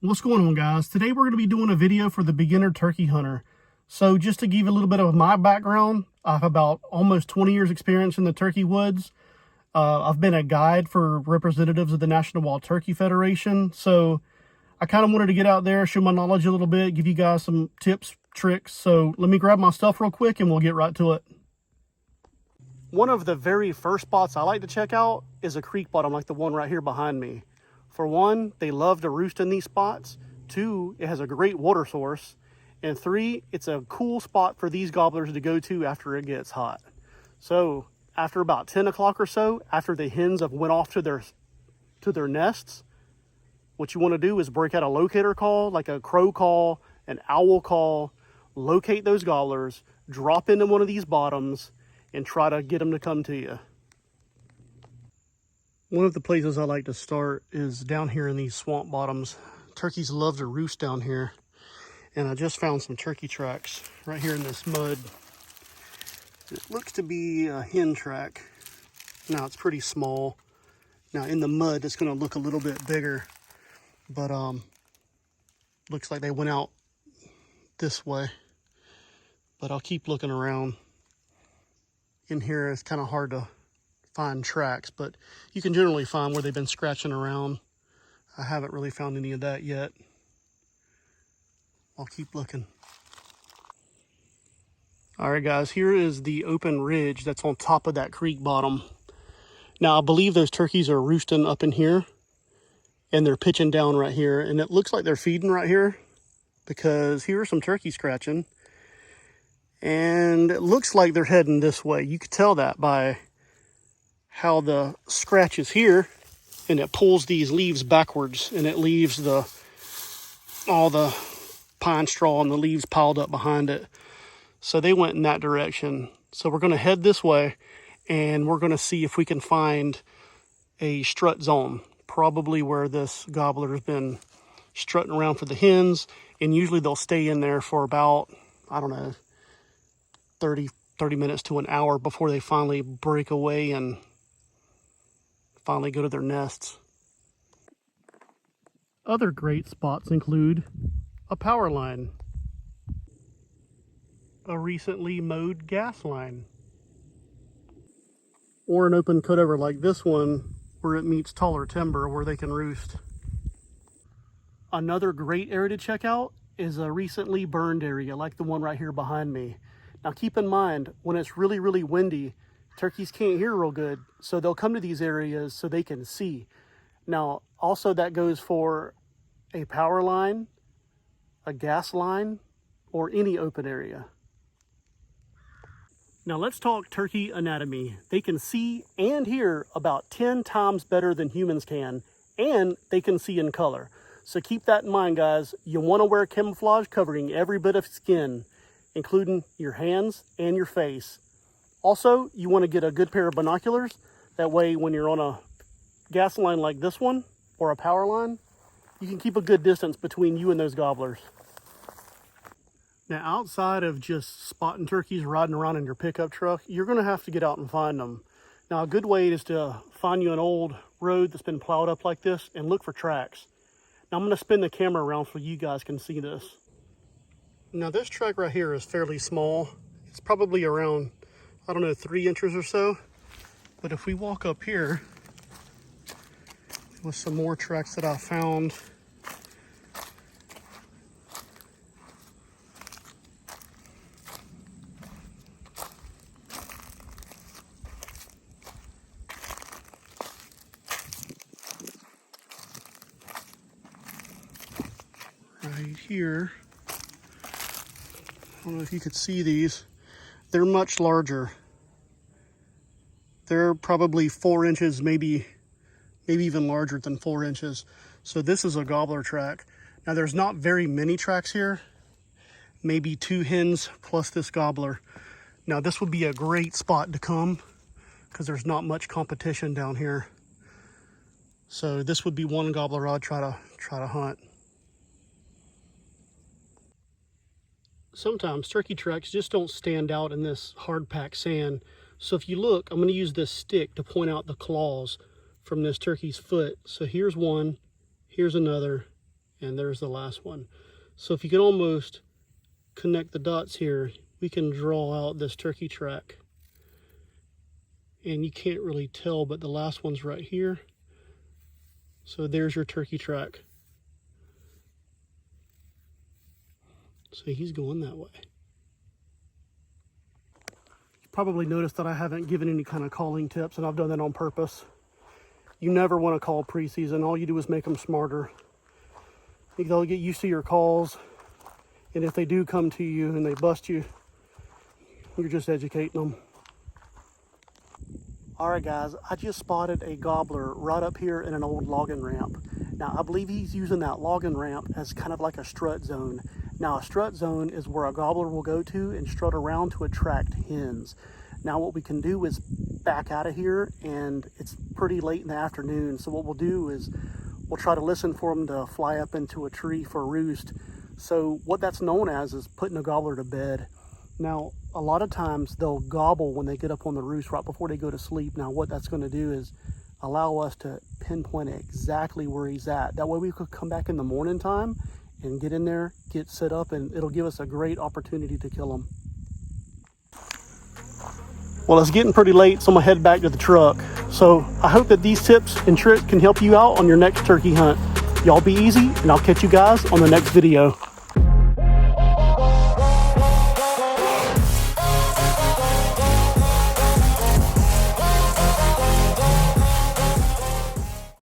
What's going on, guys? Today we're going to be doing a video for the beginner turkey hunter. So just to give you a little bit of my background, I have about almost 20 years experience in the turkey woods. I've been a guide for representatives of the National Wild Turkey Federation. So I kind of wanted to get out there, show my knowledge a little bit, give you guys some tips, tricks. So let me grab my stuff real quick and we'll get right to it. One of the very first spots I like to check out is a creek bottom like the one right here behind me. For one, they love to roost in these spots. Two, it has a great water source. And three, it's a cool spot for these gobblers to go to after it gets hot. So after about 10 o'clock or so, after the hens have went off to their nests, what you want to do is break out a locator call, like a crow call, an owl call, locate those gobblers, drop into one of these bottoms, and try to get them to come to you. One of the places I like to start is down here in these swamp bottoms. Turkeys love to roost down here. And I just found some turkey tracks right here in this mud. It looks to be a hen track. Now it's pretty small. Now in the mud it's going to look a little bit bigger. But looks like they went out this way. But I'll keep looking around. In here it's kind of hard to find tracks, but you can generally find where they've been scratching around. I haven't really found any of that yet. I'll keep looking. All right, guys, here is the open ridge that's on top of that creek bottom. Now, I believe those turkeys are roosting up in here, and they're pitching down right here, and it looks like they're feeding right here because here are some turkeys scratching, and it looks like they're heading this way. You could tell that by how the scratch is here, and it pulls these leaves backwards, and it leaves all the pine straw and the leaves piled up behind it. So they went in that direction. So we're going to head this way, and we're going to see if we can find a strut zone, probably where this gobbler's been strutting around for the hens, and usually they'll stay in there for about, I don't know, 30 minutes to an hour before they finally break away and finally go to their nests. Other great spots include a power line, a recently mowed gas line, or an open cutover like this one where it meets taller timber where they can roost. Another great area to check out is a recently burned area like the one right here behind me. Now keep in mind, when it's really, really windy, turkeys can't hear real good, so they'll come to these areas so they can see. Now, also that goes for a power line, a gas line, or any open area. Now let's talk turkey anatomy. They can see and hear about 10 times better than humans can, and they can see in color. So keep that in mind, guys. You want to wear camouflage covering every bit of skin, including your hands and your face. Also, you want to get a good pair of binoculars. That way, when you're on a gas line like this one, or a power line, you can keep a good distance between you and those gobblers. Now, outside of just spotting turkeys riding around in your pickup truck, you're going to have to get out and find them. Now, a good way is to find you an old road that's been plowed up like this and look for tracks. Now, I'm going to spin the camera around so you guys can see this. Now, this track right here is fairly small. It's probably around, I don't know, 3 inches or so. But if we walk up here with some more tracks that I found, right here, I don't know if you could see these, they're much larger. They're probably 4 inches, maybe even larger than 4 inches. So this is a gobbler track. Now there's not very many tracks here, maybe 2 hens plus this gobbler. Now this would be a great spot to come because there's not much competition down here. So this would be one gobbler I'd try to hunt. Sometimes turkey tracks just don't stand out in this hard packed sand. So if you look, I'm going to use this stick to point out the claws from this turkey's foot. So here's one, here's another, and there's the last one. So if you can almost connect the dots here, we can draw out this turkey track. And you can't really tell, but the last one's right here. So there's your turkey track. So he's going that way. You probably noticed that I haven't given any kind of calling tips, and I've done that on purpose. You never want to call preseason. All you do is make them smarter. They'll get used to your calls, and if they do come to you and they bust you, you're just educating them. Alright guys, I just spotted a gobbler right up here in an old logging ramp. Now I believe he's using that logging ramp as kind of like a strut zone. Now a strut zone is where a gobbler will go to and strut around to attract hens. Now what we can do is back out of here, and it's pretty late in the afternoon, so what we'll do is we'll try to listen for them to fly up into a tree for a roost. So what that's known as is putting a gobbler to bed. Now, a lot of times they'll gobble when they get up on the roost right before they go to sleep. Now, what that's going to do is allow us to pinpoint exactly where he's at. That way we could come back in the morning time and get in there, get set up, and it'll give us a great opportunity to kill him. Well, it's getting pretty late, so I'm going to head back to the truck. So I hope that these tips and tricks can help you out on your next turkey hunt. Y'all be easy, and I'll catch you guys on the next video.